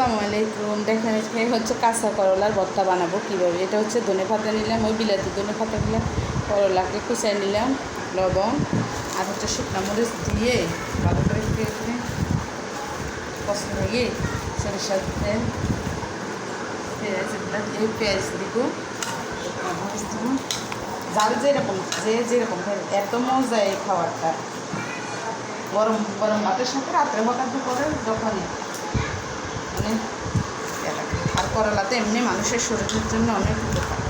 আসসালামু আলাইকুম। দেখেন আজকে হচ্ছে কাঁচা করলার ভর্তা বানাবো কীভাবে। এটা হচ্ছে ধনেপাতা নিলাম, ওই বিলাতি ধনেপাতা দিলাম, করলাকে কুচাই নিলাম, লবণ আর হচ্ছে শুকনো মরিচ দিয়ে ভালো করে কষ্ট লাগিয়ে সরিষার তেল, পেঁয়াজ দিয়ে পেঁয়াজ দিব, মরিচ দিব, জাল যেরকম এত মজা এই খাবারটা। গরম গরম ভাতের সাথে রাত্রে হঠাৎ দুপুরে যখনই মানে আর করলাতে এমনি মানুষের শরীরের জন্য অনেক উপকার,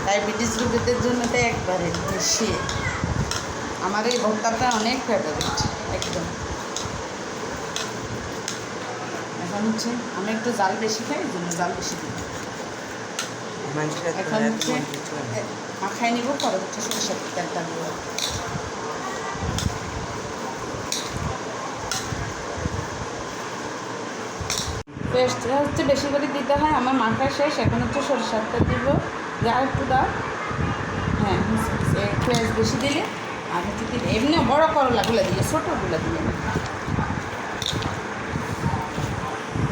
ডায়াবেটিস রোগীদের জন্য তো একবারে বেশি। আমার এই ভর্তাটা অনেক ফেভারিট একদম। এখন হচ্ছে আমি একটু জাল বেশি খাই, এই জন্য জাল বেশি দিই। এখন হচ্ছে মাখাই নিব, পরে হচ্ছে সরষের তেলটা দিব। পেস্টটা হচ্ছে বেশি করে দিতে হয়, আমার মাখা শেষ। এখন হচ্ছে সরষের তেল দিব, যা একটু দাও। হ্যাঁ, পেঁয়াজ বেশি দিলে আর হচ্ছে এমনি বড় করলাগুলো দিলে, ছোটোগুলো দিলে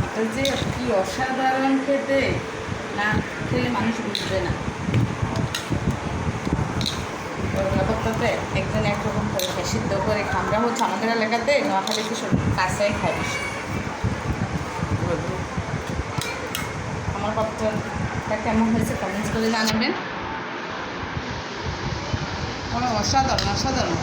এটা যে কি অসাধারণ খেতে, না খেলে মানুষ বুঝবে না। করলা ভর্তাতে একজন একরকম করে খায়, সিদ্ধ করে খায়। আমরা হচ্ছে আমাদের এলাকাতে নোয়াখালীতে কাঁচাই খাই বেশি। আমার ভর্তাটা কেমন হয়েছে কমেন্টস করে জানাবেন। অসাধারণ অসাধারণ।